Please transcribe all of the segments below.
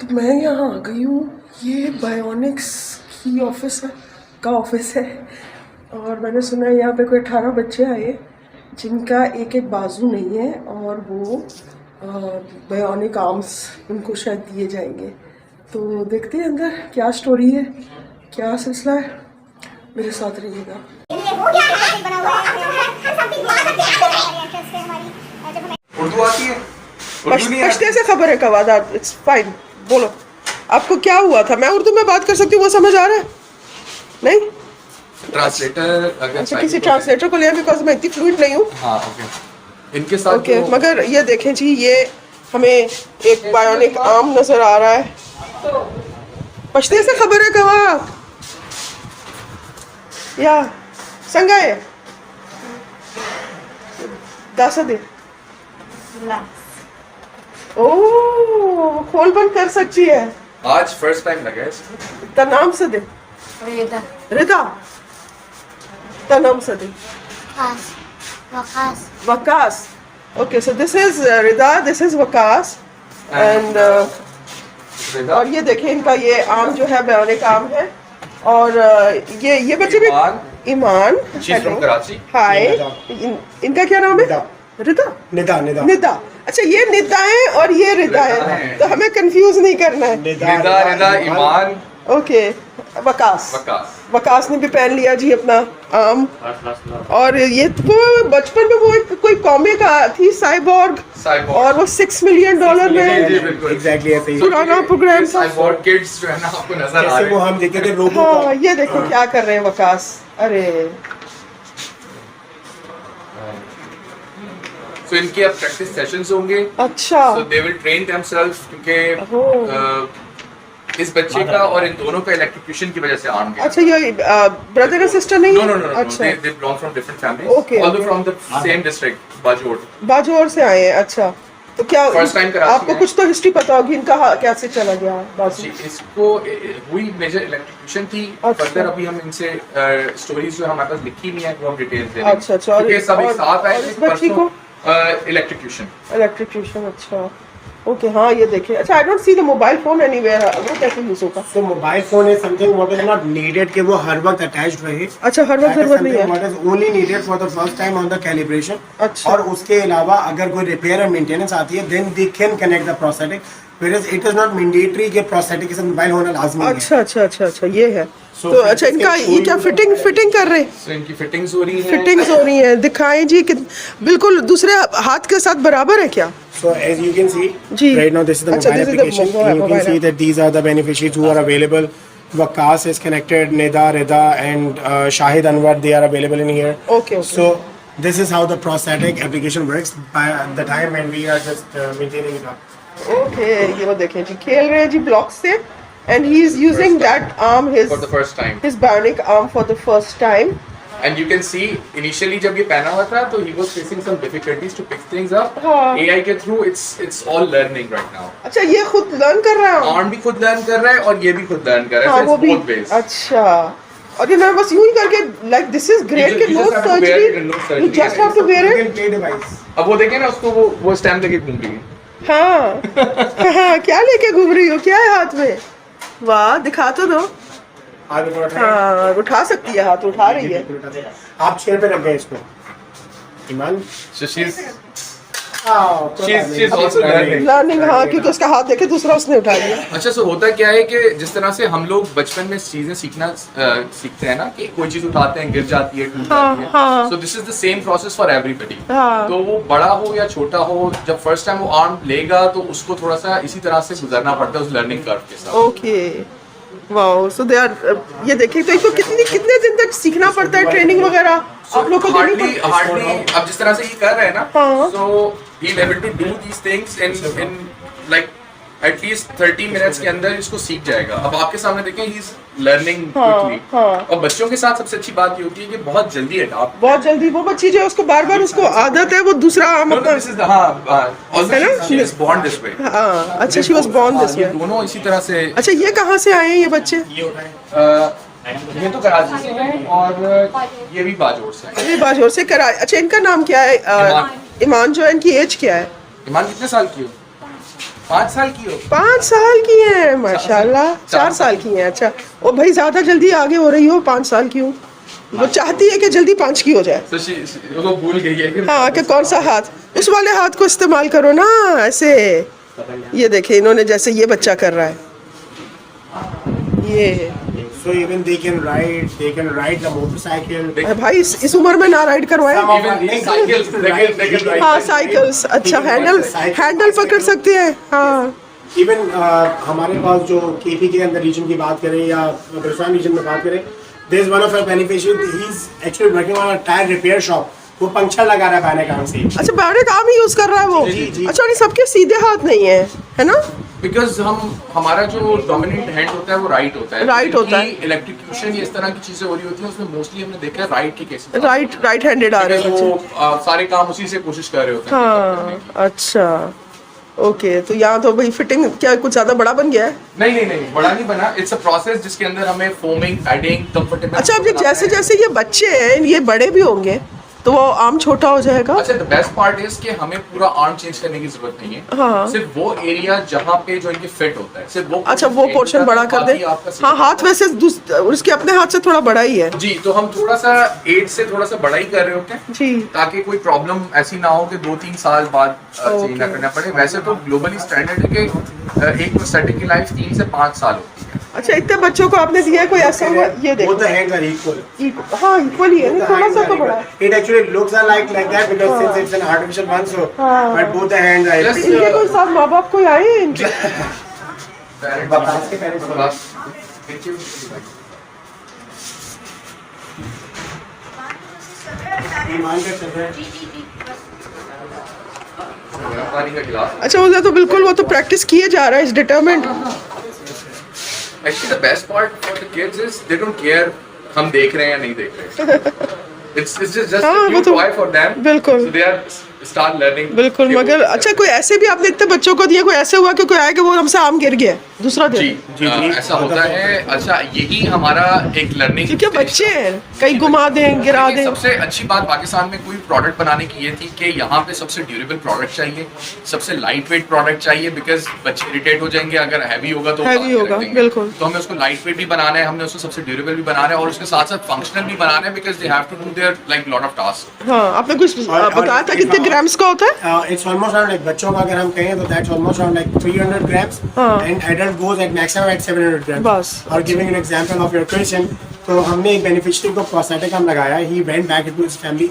तो मैं यहाँ आ गई हूँ। ये बायोनिक्स की ऑफिस है और मैंने सुना है यहाँ पे कोई 18 बच्चे आए जिनका एक एक बाजू नहीं है और वो बायोनिक आर्म्स उनको शायद दिए जाएंगे। तो देखते हैं अंदर क्या स्टोरी है, क्या सिलसिला है, मेरे साथ रहिएगा। उर्दू आती है? पश्ते से खबर है कवादा, इट्स फाइन। बोलो आपको क्या हुआ था? मैं उर्दू में बात कर सकती हूँ, वो समझ आ रहा है? नहीं ट्रांसलेटर अगर अच्छा किसी ट्रांसलेटर को लिया, बिकॉज मैं इतनी फ्लुएंट नहीं हूँ। हाँ ओके, इनके साथ ओके मगर ये देखें जी, ये हमें एक बायोनिक आर्म नजर आ रहा है। पश्ते से खबर है कवा या संगाए दासा दे ओ खोल बंद कर सकती है। आज फर्स्ट टाइम लगा है इसको। ता नाम से दे रिदा, ता नाम से दे Waqas. Okay so this is Rida, this is Waqas and और ये देखें इनका ये आर्म जो है बायोनिक आर्म है। और ये बच्चे भी ईमान, हेलो हाय, इनका क्या नाम है? रिदा, निदा, निदा। अच्छा ये निदा है और ये रिदा है, तो हमें कंफ्यूज नहीं करना है। निदा ईमान। ओके वकास ने भी पहन लिया जी अपना आर्म। और ये वो बचपन में वो एक कोई कॉमिक थी साइबॉर्ग, और वो $6 मिलियन में एग्जैक्टली ऐसे ही पुराना प्रोग्राम था। साइबॉर्ग किड्स जो है ना आपको नजर आ रहे हैं, वो हम देखे थे रोबो। हाँ ये देखो क्या कर रहे हैं वकास। अरे तो इनके अब प्रैक्टिस सेशंस होंगे। अच्छा सो दे विल ट्रेन देमसेल्व्स, क्योंकि इस बच्चे का और इन दोनों का इलेक्ट्रोक्यूशन की वजह से आर्म गया। अच्छा ये ब्रदर एंड सिस्टर नहीं? नो अच्छा they belong from different families, Okay, although okay. from the same district, बाजोर से आए हैं। अच्छा तो क्या First time कराची आपको में। कुछ तो हिस्ट्री पता होगी इनका, कैसे चला गया बाजू? इसको हुई मेजर इलेक्ट्रोक्यूशन थी। अच्छा। फर्दर अभी हम इनसे स्टोरीज जो हमारे पास लिखी नहीं है वो हम डिटेल्स दे अच्छा अच्छा। क्योंकि सब एक साथ आए इस बच्ची को इलेक्ट्रोक्यूशन। अच्छा ओके हाँ ये देखिए। अच्छा I don't see the mobile phone anywhere, वो कैसे यूज होगा? So mobile phone is something what is not needed कि वो हर वक्त attached रहे। अच्छा हर वक्त जरूरत नहीं है। What is only needed for the first time on the calibration। अच्छा। और उसके अलावा अगर कोई रिपेयर और मेंटेनेंस आती है then they can connect the prosthetic, whereas it is not mandatory कि prosthetic के साथ मोबाइल होना लाजमी है। अच्छा ये है। तो अच्छा इनका ये क्या फिटिंग कर रहे हैं? So इनकी फिटिंग्स हो रही हैं, दिखाएं जी कि बिल्कुल दूसरे हाथ के साथ बराबर है क्या? So as you can see, जी। right now this is the अच्छा, mobile this is the application. mobile You can see that these are the beneficiaries who are available. Waqas is connected, Nida, Rida, and Shahid Anwar, they are available in here. Okay. So this is how the prosthetic application works by the time when we are just maintaining it up. Okay ये वो देखें जी, खेल रहे हैं जी block से, and he is using that arm, for the first time. his bionic arm for the first time. And you can see initially जब ये पहना हुआ था तो he was facing some difficulties to pick things up. हाँ। AI के through it's all learning right now. अच्छा ये खुद लर्न कर रहा है? आर्म भी खुद लर्न कर रहा है और ये भी खुद लर्न कर रहा है। हाँ वो So भी। it's both ways. अच्छा और ये मैं बस यूं ही करके like this is great कि You no just have to wear surgery, it, no surgery. you just have to wear You it. can play device. अब वो देखें ना उसको वो स्टैम्प लेके घूम रही है। हाँ क्या लेके घूम रही हो, क्या है हाथ में? वाह दिखा तो दो। आगे थोड़ा उठाएं। हाँ उठा सकती है, हाथ उठा रही है। आप चेयर पे रख गए इसको। ईमान। So she's she's also learning. Learning हाँ, क्योंकि उसका हाथ देखे दूसरा उसने उठा लिया। अच्छा सो होता क्या है कि जिस तरह से हम लोग बचपन में चीजें सीखते हैं ना कि कोई चीज उठाते हैं गिर जाती है टूट जाती है, सो this is the same process for everybody. तो वो बड़ा हो या छोटा हो, जब फर्स्ट टाइम वो आर्म लेगा तो उसको थोड़ा सा इसी तरह से गुजरना पड़ता है उस लर्निंग कर्व के साथ। Okay wow so they are, ये देखिए तो इसको कितने दिन तक सीखना पड़ता है, ट्रेनिंग वगैरह आप लोग को हार्डली अब जिस तरह से ये कर रहे हैं ना, so he is able to do these things in like at least 30 minutes के अंदर इसको सीख जाएगा। अब आपके सामने देखें ही इज लर्निंग क्विकली। और बच्चों के साथ सबसे अच्छी बात ये होती है कि बहुत जल्दी अडॉप्ट, बहुत जल्दी वो बच्ची जो है उसको बार-बार उसको आदत है वो दूसरा this is she is born this way. अच्छा she was born this way. दोनों इसी तरह से। अच्छा ये कहाँ से आए हैं ये बच्चे? ये तो कराची से हैं और ये भी बाजोर से हैं। ये बाजोर से कराची। अच्छा इनका नाम क्या है? ईमान जो है, इनकी एज क्या है? ईमान कितने साल की हो? 5 साल की हो? 5 साल की है माशाल्लाह। 4 साल की है। अच्छा, ओ भाई ज्यादा जल्दी आगे हो रही हो, 5 साल की हो। वो चाहती है कि जल्दी 5 की हो जाए। तो वो भूल गई है कि हाँ, कि कौन सा हाथ, उस वाले हाथ को इस्तेमाल करो ना ऐसे। ये देखे इन्होंने जैसे ये बच्चा कर रहा है ये। So even they can ride the motorcycle. अरे भाई इस उम्र में ना राइड करवाए। Even cycles, they can ride हाँ cycles. साइकिल्स, अच्छा हैंडल पकड़ सकते हैं। हाँ इवन हमारे पास जो केपी के अंदर रीजन की बात करें या बलुचिस्तान रीजन में बात करें, there is one of our beneficial, he is actually working on a tyre repair shop. वो पंक्चर लगा रहा है बाने काम से। अच्छा, बड़े काम ही यूज कर रहा है वो। जी। अच्छा, नहीं सबके सीधे हाथ नहीं है ना? बिकॉज हमारा जो डोमिनेंट हैंड होता है वो राइट होता है। Right होता है। इलेक्ट्रिक्यूशन इस तरह की चीजें हो रही होती है, उसमें मोस्टली हमने देखा है राइट की केसेस। राइट हैंडेड आ रहे हैं वो बच्चे। सारे काम उसी से कोशिश कर रहे होते हैं। हाँ अच्छा, ओके। तो यहाँ तो भाई फिटिंग क्या कुछ ज्यादा बड़ा बन गया है? नहीं बड़ा नहीं बना। इट्स अ प्रोसेस जिसके अंदर हमें फोमिंग, पैडिंग, कंफर्टेबल। अच्छा, अब ये जैसे ये बच्चे हैं, ये बड़े भी होंगे तो वो आर्म छोटा हो जाएगा। अच्छा, द बेस्ट पार्ट इज कि हमें पूरा आर्म चेंज करने की जरूरत नहीं है। हाँ। सिर्फ वो एरिया जहाँ पे जो इनके फिट होता है, सिर्फ वो अच्छा, वो पोर्शन बड़ा कर दे। हाँ, हाथ वैसे उसके अपने हाथ से थोड़ा बड़ा ही है जी। तो हम थोड़ा सा एज से थोड़ा सा बड़ा ही कर रहे होते हैं जी, ताकि कोई प्रॉब्लम ऐसी ना हो कि 2-3 साल बाद चेंज ना करना पड़े। वैसे तो ग्लोबली स्टैंडर्ड है कि एक प्रोस्थेटिक की लाइफ 3 से 5 साल होती है। अच्छा, इतने बच्चों को आपने दिया है, कोई ऐसा हुआ? ये देखो, Both the hands are equal. हाँ इक्वल ही है, थोड़ा सा तो बड़ा है। It actually looks like that because since it's an artificial one, so but both the hands are. Yes. इनके कोई साथ माँ बाप कोई आए हैं इनके? बकवास के parents को बस। ईमान के चल रहे हैं। पानी का गिलास। अच्छा, उधर तो बिल्कुल वो तो प्रैक्टिस किए जा रहा है, इस determent. Actually, the best part for the kids is they don't care हम देख रहे हैं या नहीं देख रहे। It's just हाँ, a वो new तो toy for them. बिल्कुल। So they are start learning. बिल्कुल, कि मगर वो- अच्छा कोई ऐसे भी आपने इतने बच्चों को दिए, कोई ऐसे हुआ कि कोई आया कि वो हमसे आम गिर गया, दूसरा दे जी दो? ऐसा होता है। अच्छा, यही हमारा एक लर्निंग, क्योंकि बच्चे हैं, कहीं घुमा दें, गिरा दें। सबसे अच्छी बात पाकिस्तान में कोई प्रोडक्ट बनाने की ये थी कि यहाँ पे सबसे ड्यूरेबल प्रोडक्ट चाहिए, सबसे लाइट वेट प्रोडक्ट चाहिए, बिकॉज बच्चे इरिटेट हो जाएंगे अगर हैवी होगा तो Heavy होगा, बिल्कुल। तो हमें उसको लाइट वेट भी बनाना है, हमने उसको सबसे ड्यूरेबल भी बनाना है और उसके साथ साथ फंक्शनल भी बनाना है, because they have to do there like lot of task. हाँ, आपने कुछ बताया था कितने ग्राम्स का होता है? It's almost around like बच्चों का अगर हम कहें तो that's almost around like 300 grams and adult goes at maximum at 700 grams. बस। और giving an example of your question, तो हमने एक बेनिफिशियरी को प्रोस्थेटिक हम लगाया, he went back into his family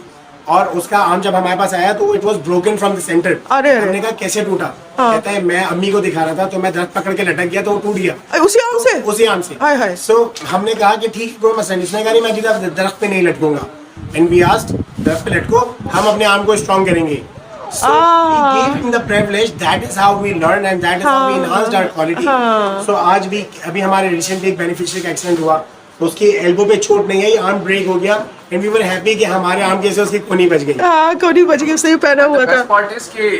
और उसका आर्म जब हमारे पास आया तो it was broken from the center. अरे। हमने कहा कैसे टूटा? कहता है मैं अम्मी को दिखा रहा था तो मैं दर्द पकड़ के लटक गया तो वो टूट गया उसी आम से? उसी आर्म से। हाय हाय। So हमने कहा कि ठीक कोई मसला नहीं। इसने कहा नहीं, मैं सीधा दरख्त पे नहीं लटकूंगा। And we asked, दरख्त पे लटको, हम अपने आर्म को स्ट्रॉन्ग करेंगे। So we gave him the privilege. That is how we learn and that is how we enhanced our quality. So आज भी अभी हमारे रिसेंटली एक बेनिफिशियरी का एक्सीडेंट हुआ, उसकी एल्बो पे चोट नहीं आई, आर्म ब्रेक हो गया एंड वी वर हैप्पी कि हमारे आर्म के से उसकी कोनी बच गई। हाँ, कोनी बच गई, उसने पहना हुआ था। बेस्ट पार्ट इज कि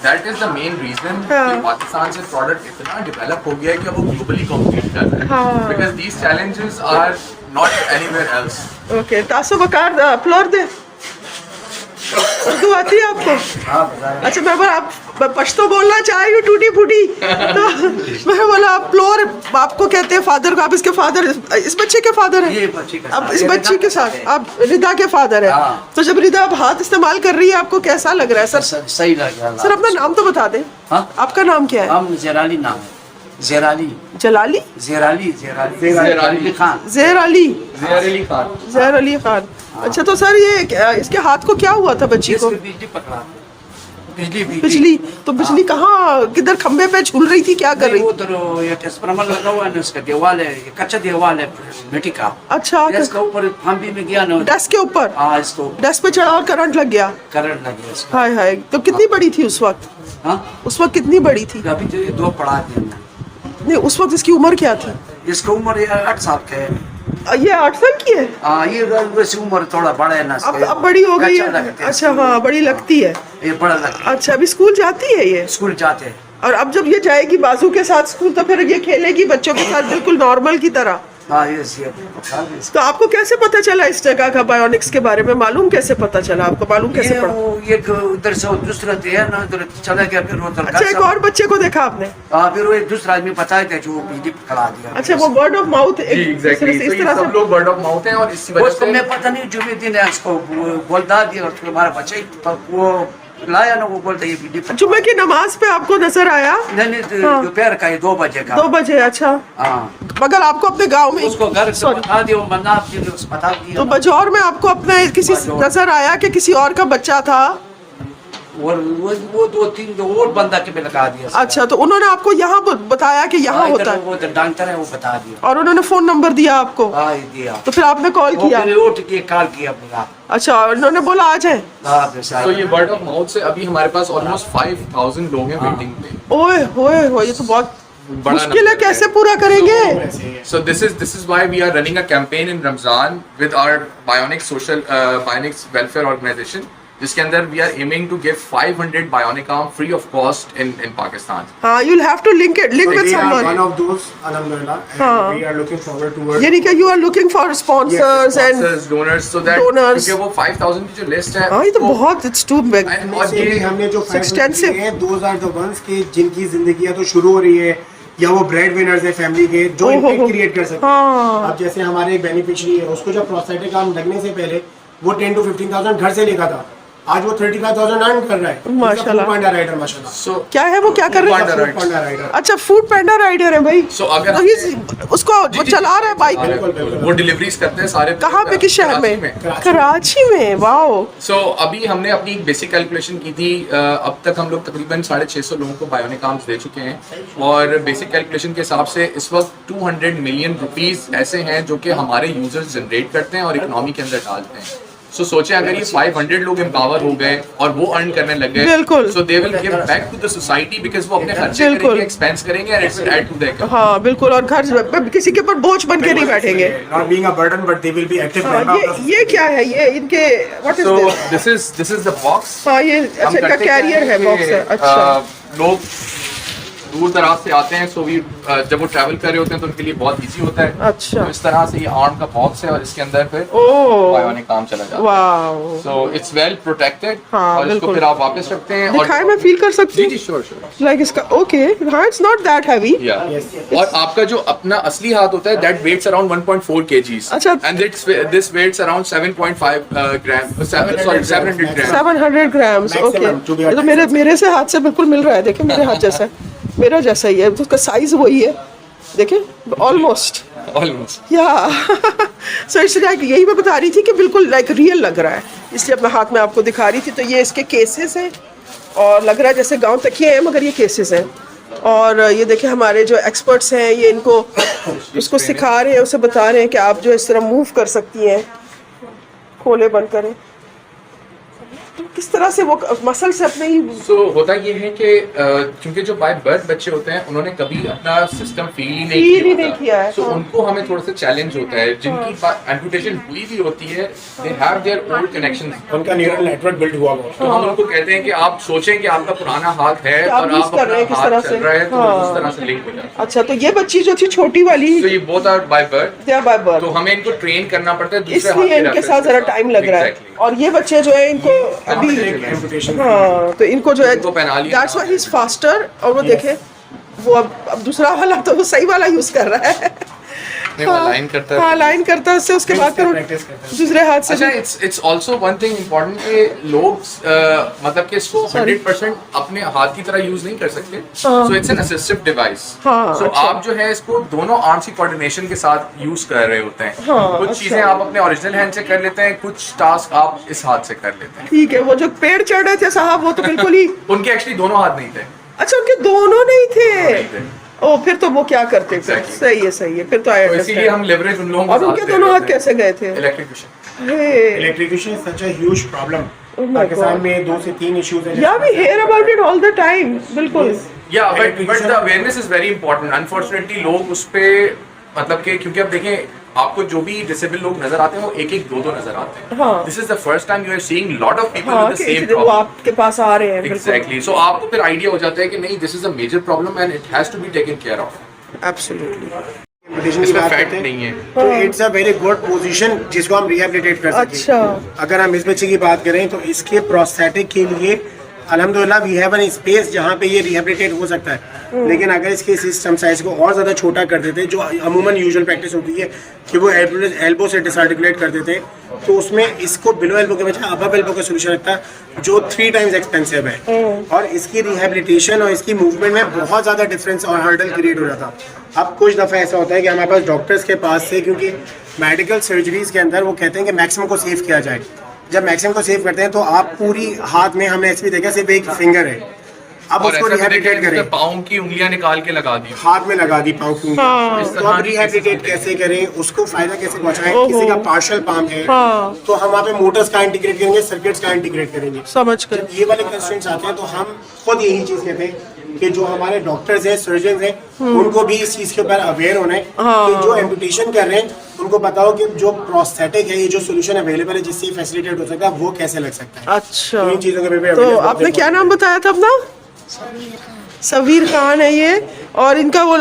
that is the main reason कि पाकिस्तान से प्रोडक्ट इतना डेवलप हो गया है कि अब वो ग्लोबली कॉम्पीट कर रहा है, because these challenges are not anywhere else. Okay, तासो बकार फ्लोर दे। उर्दू आती है आपको? अच्छा, मैं बोला आप पश्तो बोलना चाह रही हूँ टूटी फूटी, तो मैं बोला आप फ्लोर आपको कहते हैं फादर को, आप इसके फादर, इस बच्चे के फादर हैं? अब इस बच्ची के साथ आप रिदा के फादर है। तो जब रिदा अब हाथ इस्तेमाल कर रही है, आपको कैसा लग रहा है सर? सही लग रहा है। सर अपना नाम तो बता दें। हाँ? आपका नाम क्या है? हम जेराली नाम है। जेराली जलाली? जेराली खान। ज़ेर अली। ज़ेर अली खान। ज़ेर अली खान। अच्छा, तो सर ये इसके हाथ को क्या हुआ था बच्ची को? बिजली पकड़ा, बिजली बिजली? तो बिजली कहाँ, किधर खंबे पे झूल रही थी, क्या कर रही थी? उधर ये ट्रांसफार्मर लगा हुआ है ना, उसका दीवार है, ये कच्चा दीवार है मिट्टी का। अच्छा, इसका ऊपर फांबी में गया ना, डेस्क के ऊपर? हाँ, इसको डेस्क पे चढ़ा और करंट लग गया? करंट लग गया इसका। हाय हाय। तो कितनी बड़ी थी उस वक्त? हाँ, उस वक्त कितनी बड़ी थी? अभी तो ये 2 पड़ा दिया ना। नहीं, उस वक्त इसकी उम्र क्या थी? इसका उम्र 8 साल का है। ये 8 साल की है? हाँ, ये वैसे उम्र थोड़ा बड़ा है ना, अब बड़ी हो गई है। अच्छा, हाँ, बड़ी लगती है। ये बड़ा लगता है। अच्छा, अभी स्कूल जाती है ये? स्कूल जाते हैं। और अब जब ये जाएगी बाजू के साथ स्कूल, तो फिर ये खेलेगी बच्चों के साथ बिल्कुल नॉर्मल की तरह? हाँ ये तो आपको कैसे पता चला इस जगह का, बायोनिक्स के बारे में मालूम कैसे पता चला आपको, मालूम कैसे पड़ा? वो एक उधर से दूसरा दिया ना, उधर चला गया, फिर वो अच्छा, एक और बच्चे को देखा आपने? हाँ, फिर वो एक दूसरा आदमी बताया था जो बिजली खड़ा दिया। अच्छा, वो वर्ड ऑफ माउथ जी एग्जैक्टली, इस तरह सब से। लोग वर्ड ऑफ माउथ हैं और इसी वजह उसको से मैं पता नहीं, जुम्मे दिन है उसको बोलता दिया, और फिर हमारा बच्चा ही वो लाया ना, वो बोलता ये बिजली जुम्मे की नमाज पे आपको नजर आया? नहीं, हाँ। दोपहर का 2 बजे का। 2 बजे, अच्छा। हाँ, मगर आपको अपने गांव में, उसको घर से Sorry. बता दिया, वो मन्ना बता दिया। तो बजौर में आपको अपने किसी बजौर। नजर आया कि किसी और का बच्चा था? वो 2-3 और बंदा के पे लगा दिया। अच्छा, तो उन्होंने आपको यहाँ बताया कि यहाँ हाँ, होता इधर है, वो डॉक्टर है, वो बता दिया। और उन्होंने फोन नंबर दिया आपको? हाँ, ये दिया। तो फिर आपने कॉल वो किया? फिर उठ के कॉल किया अपना। अच्छा, और उन्होंने बोला आ जाए? हाँ, फिर साहब। तो ये वर्ड ऑफ माउथ से अभी हमारे पास ऑलमोस्ट 5000 लोग हैं वेटिंग पे। ओए होए होए, ये तो बहुत बड़ा मुश्किल है, number कैसे पूरा करेंगे? So this is why we are running a campaign in Ramzan with our Bionics welfare organization, जिसके अंदर we are aiming to give 500 bionic arm free of cost in Pakistan. हाँ, you'll have to link with We are someone. one of those, alhamdulillah, and we are looking forward towards. यानी कि you are looking for sponsors and Sponsors, donors, so that donors. क्योंकि वो 5000 की जो list है हाँ, ये तो बहुत, it's too big. और ये ये हमने जो extensive. है, those are the ones के जिनकी जिंदगी तो शुरू हो रही है, या वो ब्रेड विनर्स है फैमिली के, जो इम्पैक्ट क्रिएट कर सकते हैं। अब जैसे हमारे एक बेनिफिशियरी है, उसको जब प्रोस्टेटिक आर्म लगने से पहले वो 10 to 15,000 घर से लेगा था, आज वो 35,000 अर्न कर रहा है। माशाल्लाह। फूड पांडा राइडर, माशाल्लाह। so क्या है वो, क्या कर रहे Food हैं? Panda फूड पांडा राइडर। अच्छा, फूड पैंडा राइडर है भाई। So अगर तो उसको वो चला रहा है बाइक? वो डिलीवरीज करते हैं सारे। कहाँ पे, किस शहर कराची में? कराची में, वाओ। सो अभी हमने अपनी एक बेसिक कैलकुलेशन की थी, अब तक हम लोग तकरीबन 650 लोगों को बायोनिक आर्म्स दे चुके हैं, और बेसिक कैलकुलेशन के हिसाब से इस वक्त 200 मिलियन रुपीस ऐसे हैं जो कि हमारे यूजर्स जनरेट करते हैं और इकोनॉमी के अंदर डालते हैं। सो सोचें अगर ये 500 लोग एम्पावर हो गए और वो अर्न करने लग गए, बिल्कुल। So they will give back to the society, because वो अपने खर्चे बिल्कुल। करेंगे, एक्सपेंस करेंगे, and it will add to there. हाँ बिल्कुल, और घर किसी के ऊपर बोझ बन के नहीं बैठेंगे। Not being a burden, but they will be active हाँ, member of the ये क्या है, ये इनके what is so this? This is the box. हाँ, ये अच्छा, इनका कैरियर है, बॉक्स है। अच्छा, लोग दूर दराज से आते हैं, सो वी जब वो ट्रैवल कर रहे होते हैं तो उनके लिए बहुत इजी होता है। अच्छा। तो इस तरह से ये आर्म का बॉक्स है और इसके अंदर फिर ओह, बायोनिक आर्म चला जाता है। Wow. So it's well protected, हाँ, और इसको बिल्कुल। फिर आप वापस रखते हैं। दिखाए, मैं फील कर सकती जी हूँ? जी, श्योर श्योर। लाइक इसका, ओके, हाँ, इट्स नॉट दैट हैवी। या और आपका जो अपना असली हाथ होता है, दैट वेट्स अराउंड 1.4 kgs, अच्छा। And this weighs around 7.5 gram, sorry 700 gram. 700 grams, okay. Maximum, to be ये तो मेरे से हाथ से बिल्कुल मिल रहा है, देखिए मेरे हाथ जैसा है, मेरा जैसा ही है, तो उसका साइज वही है, देखिए ऑलमोस्ट। ऑलमोस्ट या सो इट्स लाइक, यही मैं बता रही थी कि बिल्कुल लाइक रियल लग रहा है, इसलिए अपना हाथ में आपको दिखा रही थी। तो ये इसके केसेस हैं, और लग रहा है जैसे गांव तकिए हैं, मगर ये केसेस हैं। और ये देखिए हमारे जो एक्सपर्ट्स हैं, ये इनको उसको सिखा रहे हैं, उसे बता रहे हैं कि आप जो इस तरह मूव कर सकती हैं, खोले बंद करें, तो किस तरह से वो मसल से अपने ही। सो होता ये है कि क्योंकि जो बाय बर्थ बच्चे होते हैं उन्होंने कभी अपना सिस्टम फील ही नहीं किया है, हाँ। उनको हमें थोड़ा सा चैलेंज होता है। जिनकी एम्पुटेशन हुई भी होती है, they have their old connections, उनका न्यूरल नेटवर्क बिल्ड हुआ हुआ। तो हम उनको कहते हैं कि आप सोचें कि आपका पुराना हाथ है और use आप कर रहे हैं अपना किस तरह हाथ चल से। रहा है, तो हाँ। उस तरह से लिंक हो जाता है। अच्छा, तो ये बच्ची जो थी छोटी वाली, तो ये both are by birth, they are by birth, तो हमें इनको ट्रेन करना पड़ता है दूसरे हाथ इसलिए के इनके रेफरेंस साथ के जरा टाइम लग रहा है। Exactly. और ये बच्चे जो है इनको अभी, एम्पुटेशन। हाँ, तो इनको जो है इनको पहना लिया। That's why he is faster. और वो देखे, वो अब दूसरा वाला तो वो सही वाला यूज कर रहा है, वो लाइन करता है। हाँ, लाइन करता है उससे, उसके बाद फिर प्रैक्टिस करता है। दूसरे हाथ से। अच्छा, it's also one thing important कि लोग मतलब कि इसको 100% अपने हाथ की तरह यूज नहीं कर सकते, so it's an assistive device. हाँ, सो अच्छा। आप जो है इसको दोनों आर्म्स की कोऑर्डिनेशन के साथ यूज कर रहे होते हैं। हाँ, कुछ अच्छा। चीजें आप अपने ओरिजिनल हैंड से कर लेते हैं, कुछ टास्क आप इस हाथ से कर लेते हैं। ठीक है, वो जो पेड़ चढ़ रहे थे साहब, वो तो बिल्कुल ही उनके एक्चुअली दोनों हाथ नहीं थे। अच्छा, उनके दोनों नहीं थे। नहीं थे। ओ, फिर तो वो क्या करते थे? Exactly. सही है, सही है, फिर तो तो इसीलिए हम लेवरेज उन लोगों और उनके दोनों हाथ कैसे गए थे? Electrician. Electrification is such a huge problem. Oh my Pakistan God. में 2 से 3 इश्यूज हैं। Yeah we hear about it all the time, बिल्कुल। Yeah but the awareness is very important. Unfortunately लोग उस पे मतलब कि, क्योंकि अब देखें आपको जो भी डिसेबल लोग नजर आते हैं वो एक एक दो दो नजर आते हैं। हाँ। This is the first time you are seeing lot of people हाँ, विद द कि सेम इसलिए वो प्रॉब्लम। आपके पास आ रहे हैं, बिल्कुल। एग्जैक्टली, सो आपको फिर आइडिया हो जाता है कि नहीं, this is a major problem and it has to be taken care of. Absolutely. amputation की इसमें बात फैट करते हैं नहीं है। तो it's a very good position जिसको हम रिहेबिलिटेट कर सकें। अच्छा। अगर हम इस बच्चे की बात करें तो इसके प्रोस्थेटिक के लिए अल्हम्दुलिल्लाह वी हैव एन स्पेस जहाँ पे ये रिहेबिलिटेट हो सकता है। लेकिन अगर इसके सिस्टम साइज को और ज़्यादा छोटा कर देते जो अमूमन यूजुअल प्रैक्टिस होती है कि वो एल्बो से डिसआर्टिकुलेट कर देते तो उसमें इसको बिलो एल्बो के बजाय अबव एल्बो का सोल्यूशन रखता है जो 3 टाइम्स एक्सपेंसिव है और इसकी रिहेबिलिटेशन और इसकी मूवमेंट में बहुत ज़्यादा डिफरेंस और हर्डल क्रिएट हो जाता। अब कुछ दफ़ा ऐसा होता है कि हमारे पास डॉक्टर्स के पास से क्योंकि मेडिकल सर्जरीज के अंदर वो कहते हैं कि मैक्सिमम को सेव किया जाए। जब मैक्सिमम को सेव करते हैं तो आप पूरी हाथ में हमने ऐसे भी देखा सिर्फ एक फिंगर है, अब और उसको ऐसा भी देखा रिहेबिलिटेट है, करें, पाँव की उंगलियां निकाल के लगा दी। हाथ में लगा दी पाँव की हाँ। तो अब रिहेबिलिटेट कैसे करें, उसको फायदा कैसे पहुंचाएं। किसी का पार्शियल पाम है तो हम वहाँ पे मोटर्स का इंटीग्रेट करेंगे, सर्किट्स का इंटीग्रेट करेंगे। समझ कर। जब ये वाले कंस्ट्रेंट्स आते हैं तो हम खुद यही चीज कहते हैं कि जो हमारे डॉक्टर्स हैं, सर्जन हैं, उनको भी इस चीज के ऊपर अवेयर होना है कि जो एम्पुटेशन कर रहे हैं उनको पता हो कि जो प्रोस्थेटिक है, ये जो सोल्यूशन अवेलेबल है जिससे फैसिलिटेट हो सकता है वो कैसे लग सकता है। अच्छा, तो इन चीजों के पे तो आपने क्या नाम बताया था अपना? सवीर खान है ये, और इनका वो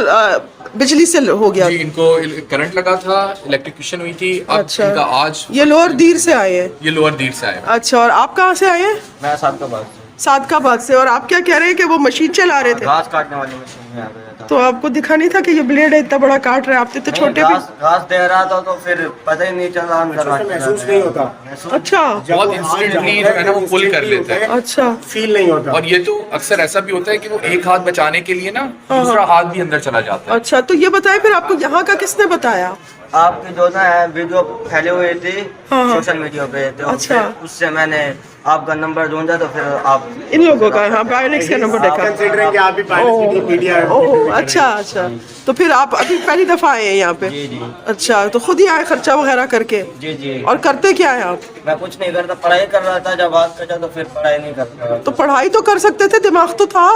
बिजली से हो गया। जी, इनको करंट लगा था, इलेक्ट्रिक्यूशन हुई थी। अब अच्छा। इनका आज ये लोअर दीर से आए हैं? ये लोअर दीर से आया। अच्छा, और आप कहाँ से आए हैं? मैं सादकाबाद से, सादकाबाद से। और आप क्या कह रहे हैं कि वो मशीन चला रहे थे घास काटने वाली मशीन में आ गया था। तो आपको दिखा नहीं था कि ये ब्लेड है इतना बड़ा काट रहे हैं? आप तो नहीं, छोटे भी। घास दे रहा था तो फिर पता ही नहीं चला अंदर महसूस नहीं होता। अच्छा बहुत इंस्टेंटली जो है ना वो पुल कर लेता है। अच्छा। फील नहीं होता। और ये तो अक्सर ऐसा भी होता है कि वो एक हाथ बचाने के लिए ना दूसरा हाथ भी अंदर चला जाता है। अच्छा, तो ये बताएं फिर आपको यहाँ का किसने बताया? आपकी जो ना है वीडियो फैले हुए थे सोशल मीडिया पे, तो अच्छा। फिर उससे मैंने आपका नंबर ढूंढा तो फिर आप इन लोगों का, हाँ, बायोनिक्स का नंबर देखा। कंसीडरिंग कि आप भी पायलट की मीडिया ओह, अच्छा अच्छा। तो फिर आप अभी पहली दफा आए हैं यहाँ पे? जी जी अच्छा, तो खुद ही आए खर्चा वगैरह करके? जी जी। और करते क्या है आप? मैं कुछ नहीं करता, पढ़ाई कर रहा था। जब हाथ कटा तो फिर पढ़ाई नहीं करता। तो पढ़ाई तो कर सकते थे, दिमाग तो था।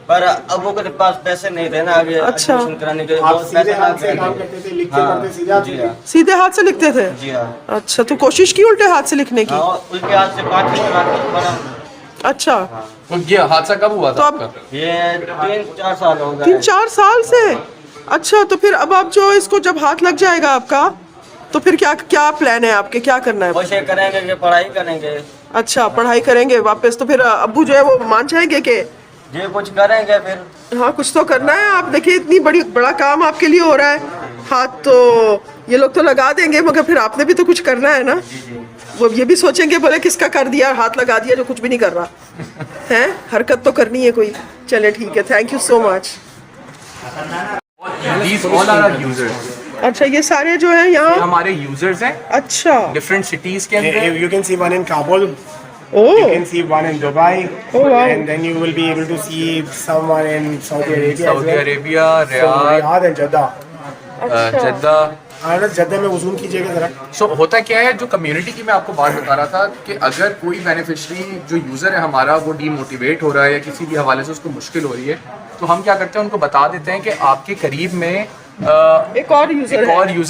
पर अबू के पास पैसे नहीं थे ना आगे अच्छा। एडमिशन कराने के। आप बहुत सीधे पैसे हाथ से लग काम गए। करते थे, लिखते हाँ, पढ़ते सीधे हाथ जी से। हाँ, सीधे हाथ से लिखते थे? जी हाँ। अच्छा, तो कोशिश की उल्टे हाथ से लिखने की? हाँ, उनके हाथ से 5 मिनट बना। अच्छा, तो ये हादसा कब हुआ तो था अब आपका? ये 3-4 साल हो गए। 3-4 साल से? अच्छा, तो फिर अब आप जो इसको जब हाथ लग जाएगा आपका, तो फिर क्या क्या प्लान है आपके, क्या करना है? कोशिश करेंगे कि पढ़ाई करेंगे। अच्छा, पढ़ाई करेंगे वापस, तो फिर अब्बू जो है वो मान जाएंगे कि जी कुछ करेंगे फिर। हाँ कुछ तो करना है। आप देखिए इतनी बड़ा काम आपके लिए हो रहा है, हाथ तो ये लोग तो लगा देंगे मगर फिर आपने भी तो कुछ करना है ना। वो ये भी सोचेंगे बोले किसका कर दिया, हाथ लगा दिया जो कुछ भी नहीं कर रहा है, हरकत तो करनी है कोई। चले ठीक है, thank you so much. These all are our users. अच्छा, ये सारे जो है ये यहाँ? हमारे यूजर्स हैं अच्छा। डिफरेंट सिटीज के अंदर। You can see one in Kabul. Oh, You can see one in Dubai. Oh, wow. And then you will be able to see someone in Saudi Arabia. as Saudi well. Arabia, So, Riyadh, Riyadh and Jeddah. Jeddah. Jeddah में वसूल कीजिएगा जरा। सो होता क्या है, जो community की मैं आपको बात बता रहा था कि अगर कोई बेनिफिशियरी जो यूज़र है हमारा वो डीमोटिवेट हो रहा है या किसी भी हवाले से उसको मुश्किल हो रही है, तो हम क्या करते हैं उनको बता देते हैं कि आपके करीब में एक और यूजर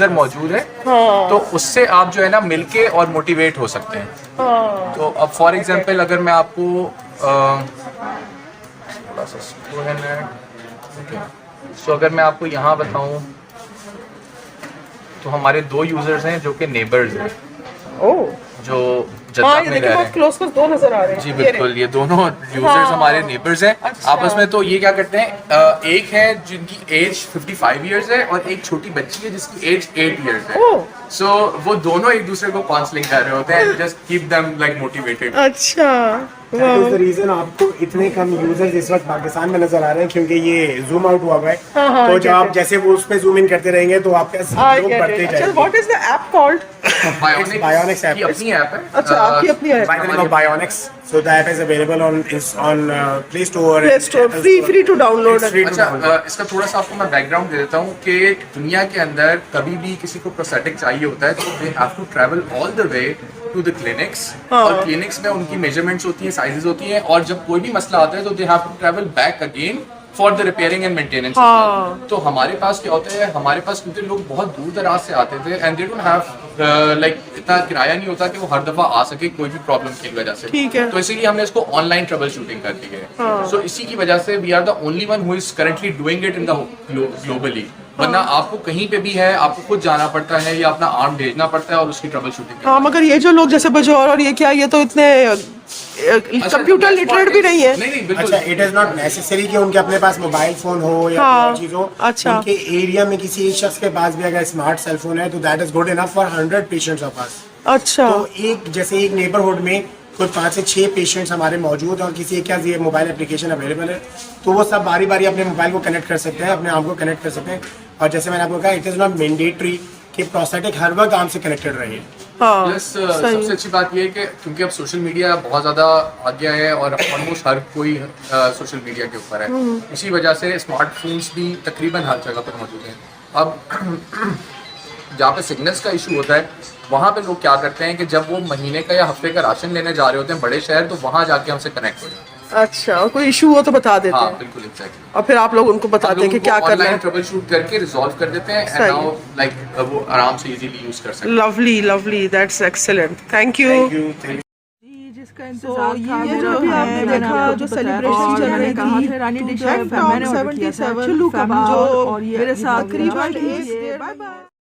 है। मौजूद है। हाँ। तो उससे आप जो है ना मिलके और मोटिवेट हो सकते हैं। हाँ। तो अब फॉर एग्जांपल अगर मैं आपको थोड़ा सा slow है नेट। सो अगर मैं आपको यहाँ बताऊँ तो हमारे 2 यूजर्स हैं जो कि नेबर्स हैं, ओह, जो हाँ, जद्दा ये में देखिए रह रहे बहुत हैं। क्लोज पर 2 नजर आ रहे हैं। जी ये बिल्कुल, ये दोनों यूजर्स हाँ। हमारे नेबर्स हैं अच्छा। आपस में। तो ये क्या करते हैं, एक है जिनकी एज 55 इयर्स है और एक छोटी बच्ची है जिसकी एज 8 इयर्स है। ओह। सो वो दोनों एक दूसरे को काउंसलिंग कर रहे होते हैं, just keep them like motivated. अच्छा, That is the reason आपको इतने कम यूजर्स इस वक्त पाकिस्तान में नजर आ रहे हैं क्योंकि ये जूम आउट हुआ हुआ है। हाँ, तो जब आप जैसे वो उस पे जूम इन करते रहेंगे तो आपका लोग बढ़ते अच्छा, जाएंगे। What is the app called? Bionics app. की अपनी ऐप है। अच्छा, आपकी अपनी है? By the name of Bionics. So the app is available on Play Store. Play Store, free to download. It's free to अच्छा, download. इसका थोड़ा सा आपको मैं बैकग्राउंड दे देता हूँ कि दुनिया के अंदर कभी भी किसी को प्रोस्थेटिक चाहिए होता है तो they have to travel all the way to the clinics. और क्लिनिक्स में उनकी मेजरमेंट्स होती हैं, साइजेस होती हैं, और जब कोई भी मसला आता है तो they have to travel back again for the repairing and maintenance. तो हमारे पास क्या होता है, हमारे पास क्योंकि लोग बहुत दूर दराज से आते थे and they don't have like इतना किराया नहीं होता कि वो हर दफा आ सके कोई भी प्रॉब्लम की वजह से। ठीक है। तो इसीलिए हमने इसको ऑनलाइन ट्रबल शूटिंग कर दी है। सो इसी की वजह से we are the only one who is currently doing it in the globally. वरना आपको कहीं पे भी है, आपको खुद जाना पड़ता है या अपना आर्म भेजना पड़ता है और उसकी ट्रबल शूटिंग। हाँ, मगर ये जो लोग जैसे बजौर और ये क्या, ये तो इतने कंप्यूटर लिटरेट भी नहीं है। नहीं बिल्कुल। अच्छा, इट इज नॉट नेसेसरी कि उनके अपने पास मोबाइल फोन हो या कोई और चीज हो। अच्छा। उनके एरिया में किसी एक शख्स के पास भी अगर स्मार्ट सेल फोन है तो that is good enough for 100 patients of us. अच्छा। तो एक जैसे एक नेबरहुड में कोई 5 से 6 पेशेंट्स हमारे मौजूद हैं और किसी एक क्या ये मोबाइल एप्लीकेशन अवेलेबल है, तो वो सब बारी बारी अपने मोबाइल को कनेक्ट कर सकते हैं, अपने आर्म को कनेक्ट कर सकते हैं। और जैसे मैंने आपको कहा, इट इज़ नॉट मैंडेटरी कि प्रोस्थेटिक हर वक्त आर्म से कनेक्टेड रहे। हाँ, प्लस सबसे अच्छी बात ये है कि क्योंकि अब सोशल मीडिया बहुत ज़्यादा आ गया है और ऑलमोस्ट हर कोई सोशल मीडिया के ऊपर है, इसी वजह से स्मार्टफोन्स भी तकरीबन हर जगह पर मौजूद हैं। अब जहाँ पे सिग्नल्स का इशू होता है वहाँ पे लोग क्या करते हैं कि जब वो महीने का या हफ्ते का राशन लेने जा रहे होते हैं बड़े शहर, तो वहाँ जाके हमसे कनेक्ट हो जाते हैं। अच्छा, और कोई इशू हो तो बता देते हाँ हैं। बिल्कुल, एग्जैक्टली। और फिर आप लोग उनको बताते हैं कि क्या करना है। ट्रबल शूट करके रिजॉल्व कर देते हैं एंड नाउ लाइक वो आराम से इजीली यूज कर सकते हैं। Lovely lovely, that's excellent, thank you. जिसका इंतजार था ये मेरा जो भी आपने मैंने देखा, आपको जो बताया सेलिब्रेशन और चल मैंने रही कहा थी, था रानी to डिश that मैंने town ऑर्डर किया था 77 चुल्लू कबाब जो और ये मेरे साथ तकरीबन तकरीबन 8 बाय बाय।